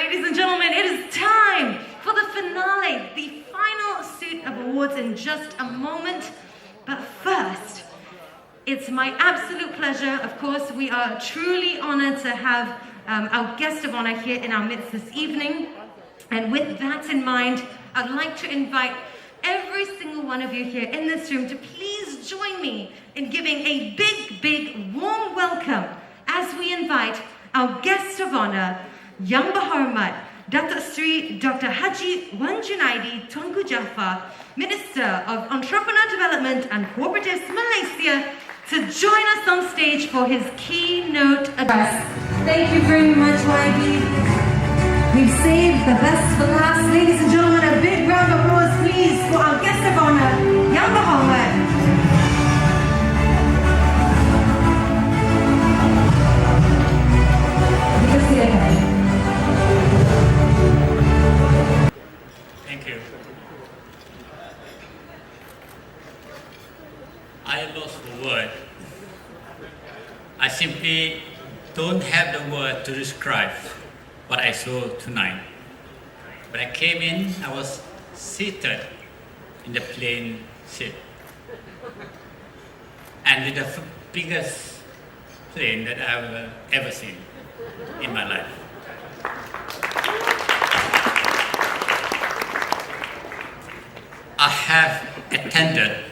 ladies and gentlemen, it is time for the finale, the final suit of awards in just a moment. But first, it's my absolute pleasure. Of course, we are truly honored to have our guest of honor here in our midst this evening. And with that in mind, I'd like to invite every single one of you here in this room to please join me in giving a big warm welcome as we invite our guest of honor, Yang Berhormat Dato Sri Dr. Haji Wan Junaidi Tuanku Jaafar, Minister of Entrepreneur Development and Cooperatives Malaysia, to join us on stage for his keynote address. Thank you very much, YB. We've saved the best for last. Ladies and gentlemen, a big round of applause, please, for our guest of honor, Yang Berhormat. Thank you. I lost the word. I simply don't have the word to describe what I saw tonight. When I came in, I was seated in the plane seat. And with the biggest plane that I've ever seen in my life. I have attended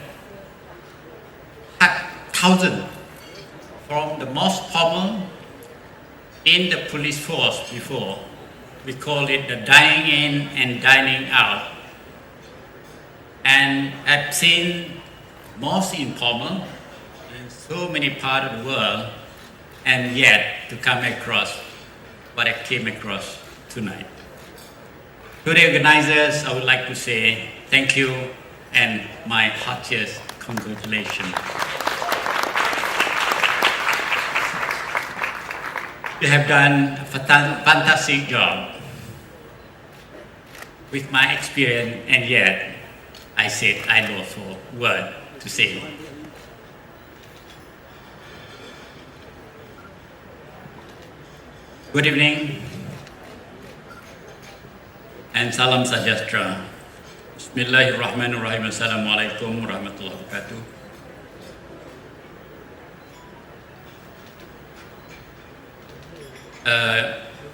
thousands from the most common in the police force before. We call it the dining in and dining out. And I've seen most informal in so many parts of the world, and yet to come across what I came across tonight. To the organizers, I would like to say thank you and my heartiest congratulations. You have done a fantastic job with my experience, and yet I said I lost a word to say. Good evening and salam sejahtera. Bismillahirrahmanirrahim. Assalamualaikum warahmatullahi wabarakatuh.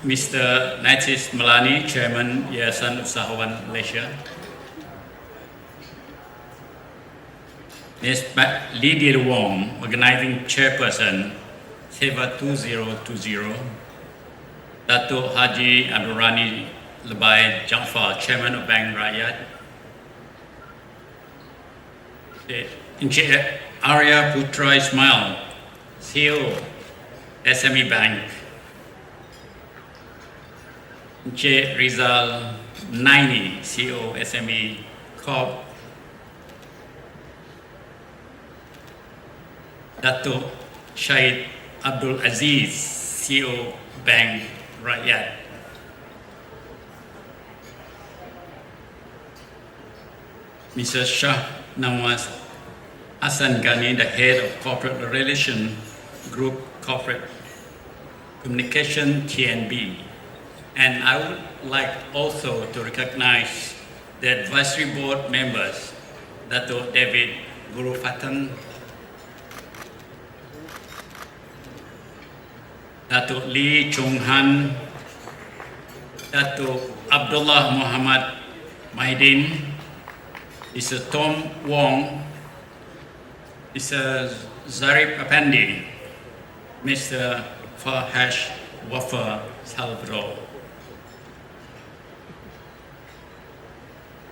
Mr. Najis Melani, Chairman Yayasan Usahawan Malaysia. Ms. Lydia Wong, Organizing Chairperson, Seva 2020. Dato Haji Abdurrani Lebai Jaafar, Chairman of Bank Rakyat. Encik Arya Putra Ismail, CEO SME Bank. Encik Rizal Naini, CEO SME Corp. Dato Syed Abdul Aziz, CEO Bank Rakyat. Mr. Shah Nawaz Hassan Ghani, the Head of Corporate Relations Group Corporate Communication TNB. And I would like also to recognize the advisory board members, Dato David Gurufatan, Dato Lee Chung Han, Dato Abdullah Muhammad Mahidin, Mr. Tom Wong, Mr. Zarif Apandi, Mr. Farhash Wafa Salvador.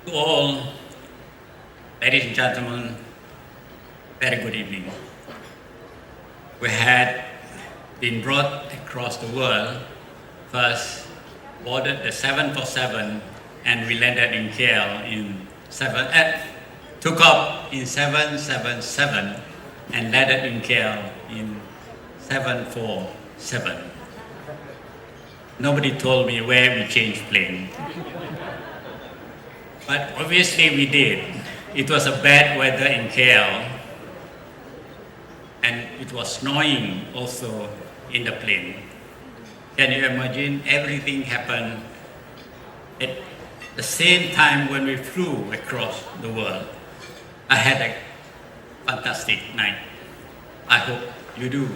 To all, ladies and gentlemen, very good evening. We had been brought across the world, first boarded the 747, and we landed in KL in took off in 777 and landed in KL in 747. Nobody told me where we changed plane. But obviously we did. It was a bad weather in KL, and it was snowing also in the plane. Can you imagine? Everything happened At the same time when we flew across the world, I had a fantastic night. I hope you do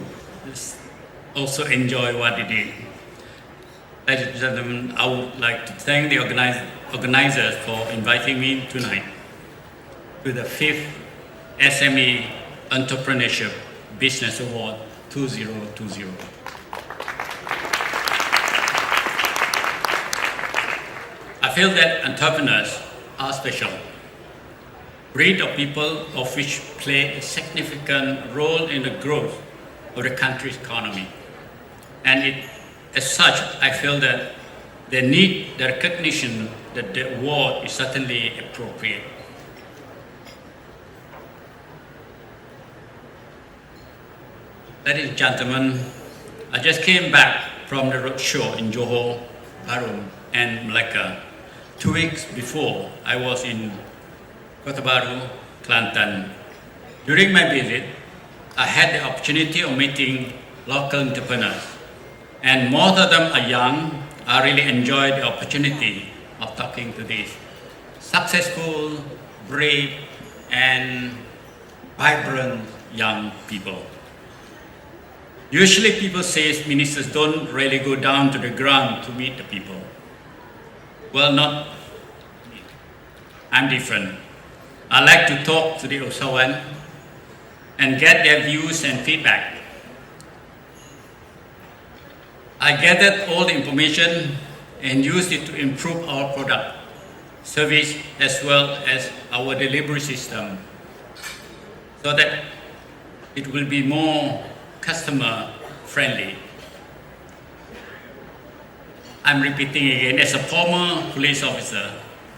also enjoy what you did. Ladies and gentlemen, I would like to thank the organizers for inviting me tonight to the 5th SME Entrepreneurship Business Award 2020. I feel that entrepreneurs are special, breed of people of which play a significant role in the growth of the country's economy. And as such, I feel that they need the recognition that the award is certainly appropriate. Ladies and gentlemen, I just came back from the roadshow in Johor, Bahru, and Malacca. 2 weeks before, I was in Kota Baru, Kelantan. During my visit, I had the opportunity of meeting local entrepreneurs, and most of them are young. I really enjoyed the opportunity of talking to these successful, brave, and vibrant young people. Usually people say ministers don't really go down to the ground to meet the people. Well, not me. I'm different. I like to talk to the usahawan and get their views and feedback. I gathered all the information and used it to improve our product, service, as well as our delivery system, so that it will be more customer friendly. I'm repeating again, as a former police officer,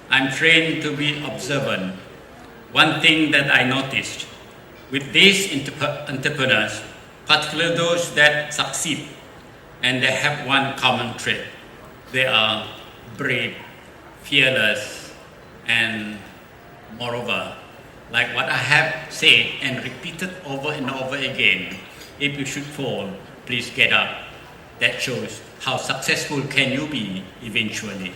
I'm trained to be observant. One thing that I noticed with these entrepreneurs, particularly those that succeed, and they have one common trait. They are brave, fearless, and moreover, like what I have said and repeated over and over again, if you should fall, please get up. That shows how successful can you be eventually.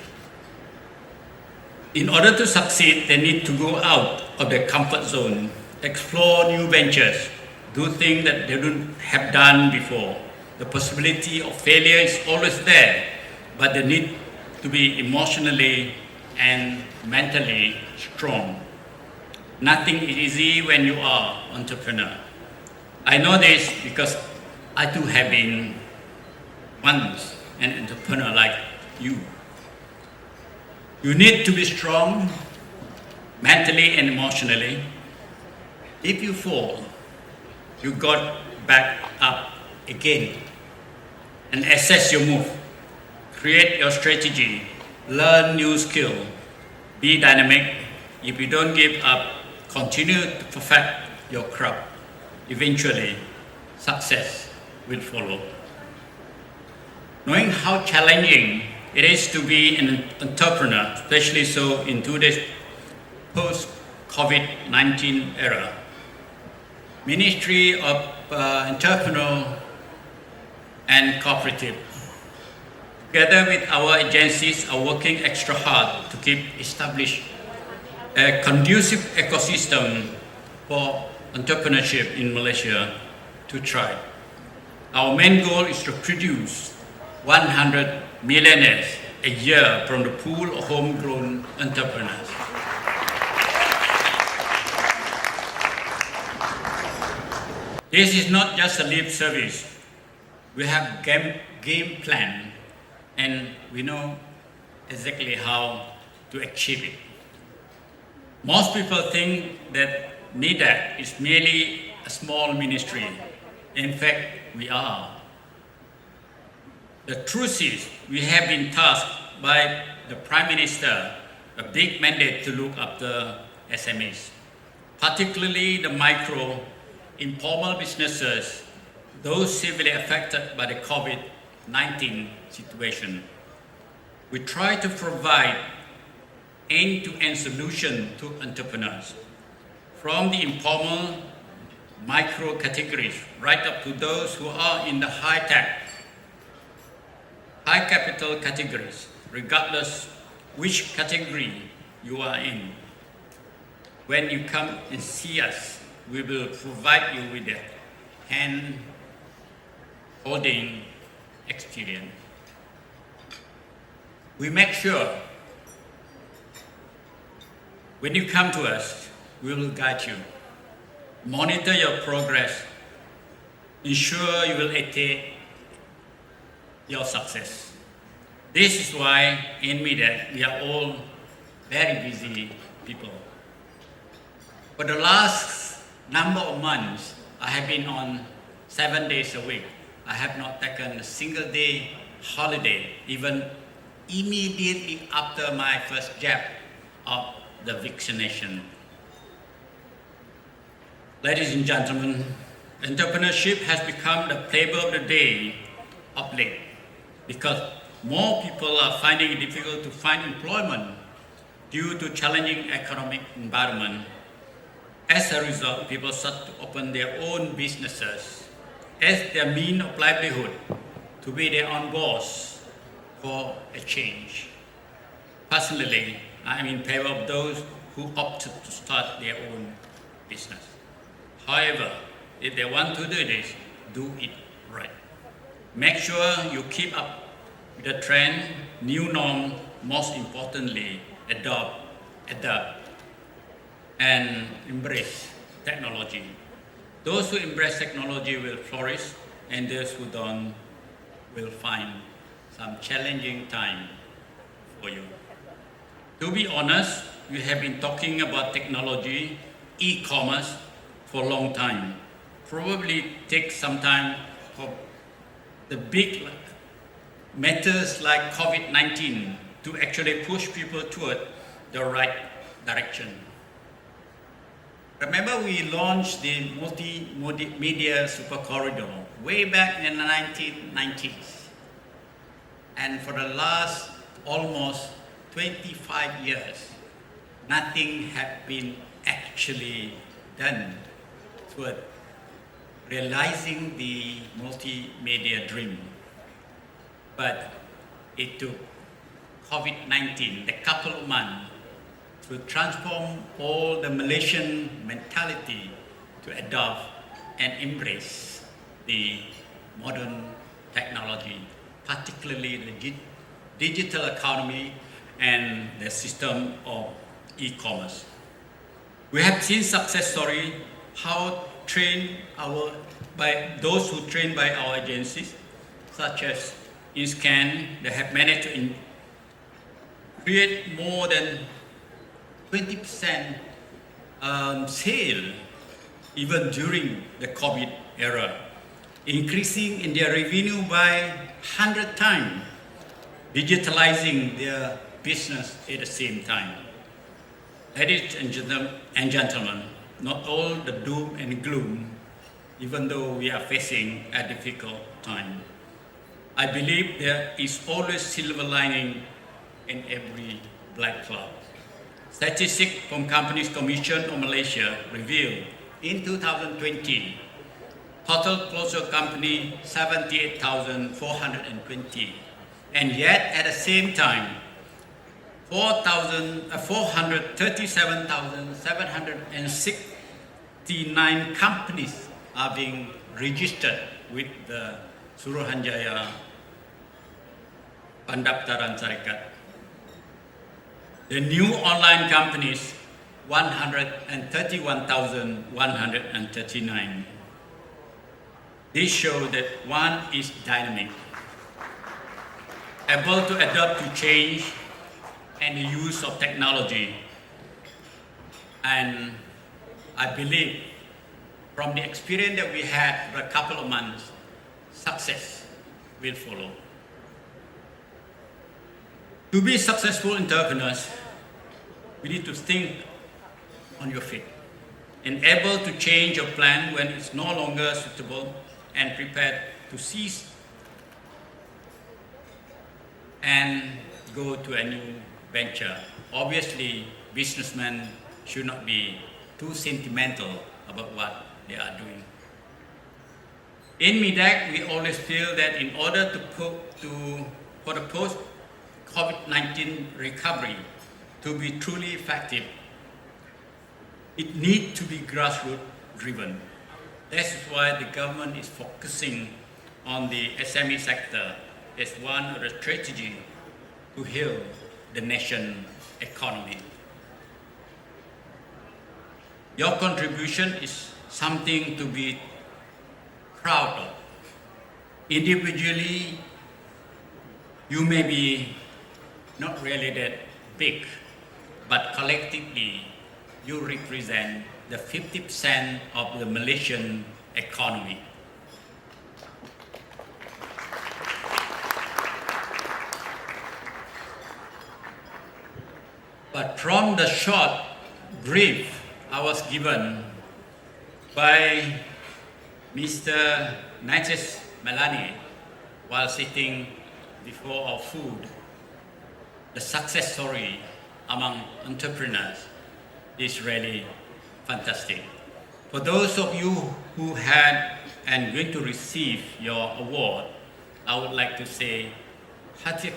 In order to succeed, they need to go out of their comfort zone, explore new ventures, do things that they don't have done before. The possibility of failure is always there, but they need to be emotionally and mentally strong. Nothing is easy when you are an entrepreneur. I know this because I too have been once an entrepreneur like you. You need to be strong mentally and emotionally. If you fall, you got back up again and assess your move, create your strategy, learn new skill, be dynamic. If you don't give up, continue to perfect your craft. Eventually, success will follow. Knowing how challenging it is to be an entrepreneur, especially so in today's post-COVID-19 era, Ministry of Entrepreneur and Cooperative, together with our agencies, are working extra hard to keep establish a conducive ecosystem for entrepreneurship in Malaysia to thrive. Our main goal is to produce 100 millionaires a year from the pool of homegrown entrepreneurs. This is not just a lip service. We have game plan, and we know exactly how to achieve it. Most people think that NIDAC is merely a small ministry. In fact, we are. The truth is, we have been tasked by the Prime Minister a big mandate to look after SMEs, particularly the micro, informal businesses, those severely affected by the COVID-19 situation. We try to provide end-to-end solution to entrepreneurs, from the informal micro categories right up to those who are in the high-tech, high capital categories, regardless which category you are in. When you come and see us, we will provide you with a hand-holding experience. We make sure when you come to us, we will guide you, monitor your progress, ensure you will attain your success. This is why in MIDEC, we are all very busy people. For the last number of months, I have been on 7 days a week. I have not taken a single day holiday, even immediately after my first jab of the vaccination. Ladies and gentlemen, entrepreneurship has become the flavor of the day of late because more people are finding it difficult to find employment due to challenging economic environment. As a result, people start to open their own businesses as their means of livelihood, to be their own boss for a change. Personally, I am in favor of those who opt to start their own business. However, if they want to do this, do it right. Make sure you keep up with the trend, new norm, most importantly, adapt, and embrace technology. Those who embrace technology will flourish, and those who don't will find some challenging time for you. To be honest, we have been talking about technology, e-commerce for a long time. Probably takes some time for the big matters like COVID-19 to actually push people toward the right direction. Remember, we launched the multimedia super corridor way back in the 1990s. And for the last almost 25 years, nothing had been actually done toward realizing the multimedia dream. But it took COVID-19, the couple of months, to transform all the Malaysian mentality to adopt and embrace the modern technology, particularly the digital economy and the system of e-commerce. We have seen success story how by those who trained by our agencies, such as InScan, they have managed to create more than 20% sale even during the COVID era, increasing in their revenue by 100 times, digitalizing their business at the same time. Ladies and gentlemen, not all the doom and gloom, even though we are facing a difficult time. I believe there is always silver lining in every black cloud. Statistics from Companies Commission of Malaysia revealed in 2020, total closure company 78,420, and yet at the same time, 437,769 companies are being registered with the Suruhanjaya Pendaftaran Syarikat. The new online companies, 131,139. This shows that one is dynamic, able to adapt to change and the use of technology. And I believe from the experience that we had for a couple of months, success will follow. To be successful entrepreneurs, we need to think on your feet and able to change your plan when it's no longer suitable and prepared to cease and go to a new venture. Obviously, businessmen should not be too sentimental about what they are doing. In MIDEC, we always feel that in order for the post COVID-19 recovery to be truly effective, it needs to be grassroots driven. That's why the government is focusing on the SME sector as one of the strategies to heal the nation economy. Your contribution is something to be proud of. Individually, you may be not really that big, but collectively, you represent the 50% of the Malaysian economy. But from the short brief I was given by Mr. Naitis Melani while sitting before our food, the success story among entrepreneurs is really fantastic. For those of you who had and going to receive your award, I would like to say hearty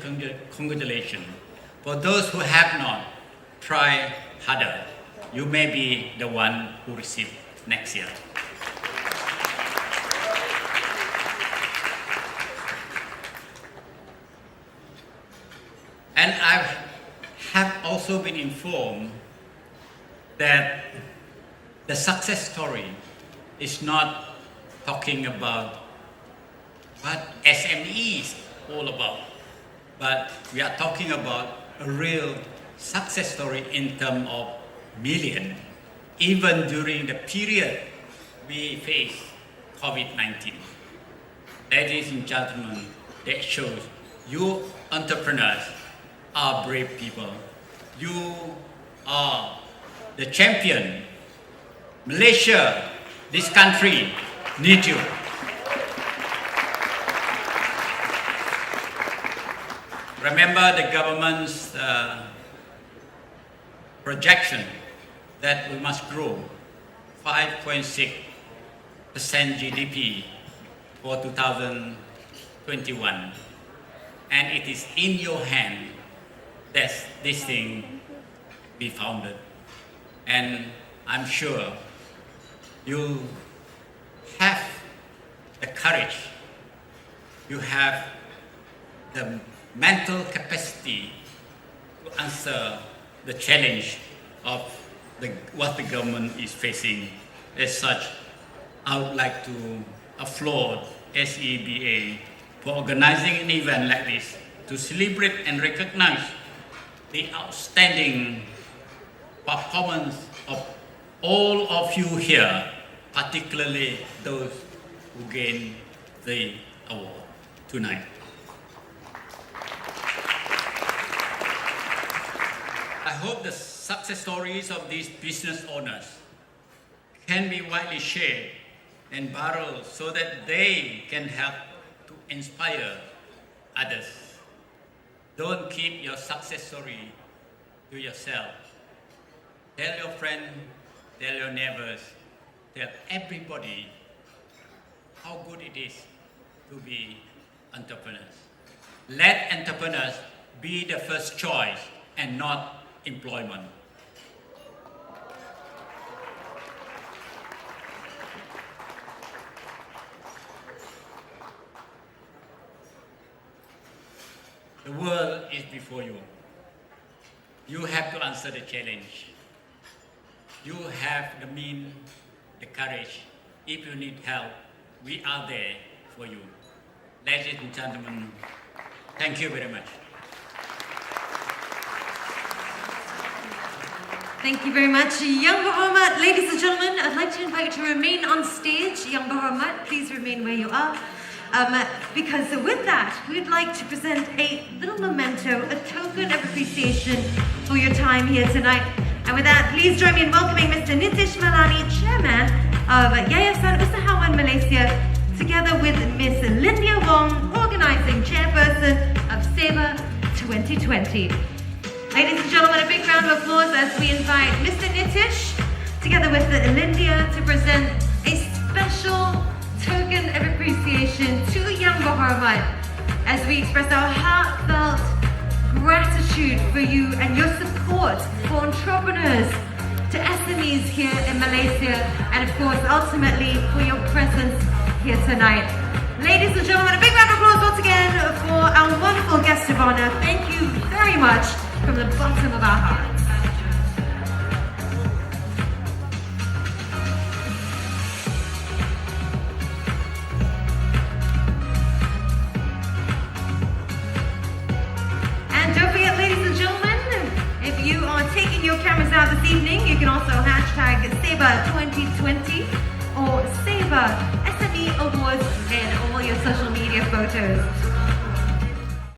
congratulations. For those who have not, try harder. You may be the one who receive next year. And I have also been informed that the success story is not talking about what SME is all about, but we are talking about a real success story in terms of million, even during the period we face COVID-19. Ladies and gentlemen, that shows you entrepreneurs are brave people. You are the champion. Malaysia, this country, needs you. Remember the government's projection that we must grow 5.6% GDP for 2021. And it is in your hand that this thing be founded. And I'm sure you have the courage, you have the mental capacity to answer the challenge of what the government is facing. As such, I would like to applaud SEBA for organizing an event like this to celebrate and recognize the outstanding performance of all of you here, particularly those who gained the award tonight. I hope the success stories of these business owners can be widely shared and borrowed so that they can help to inspire others. Don't keep your success story to yourself. Tell your friends, tell your neighbors, tell everybody how good it is to be entrepreneurs. Let entrepreneurs be the first choice and not employment. The world is before you. You have to answer the challenge. You have the means, the courage. If you need help, we are there for you. Ladies and gentlemen, thank you very much. Thank you very much, Yang Berhormat. Ladies and gentlemen, I'd like to invite you to remain on stage. Yang Berhormat, please remain where you are. Because with that, we'd like to present a little memento, a token of appreciation for your time here tonight. And with that, please join me in welcoming Mr. Nitish Malani, Chairman of Yayasan Usahawan Malaysia, together with Ms. Lindia Wong, Organising Chairperson of SEBA 2020. Ladies and gentlemen, a big round of applause as we invite Mr. Nitish, together with Lindia, to present a special token of appreciation to Yang Berhormat as we express our heartfelt gratitude for you and your support for entrepreneurs, to SMEs here in Malaysia, and of course, ultimately, for your presence here tonight. Ladies and gentlemen, a big round of applause once again for our wonderful guest of honor. Thank you very much from the bottom of our hearts. Don't forget, ladies and gentlemen, if you are taking your cameras out this evening, you can also hashtag Sabre2020 or Sabre SME Awards in all your social media photos.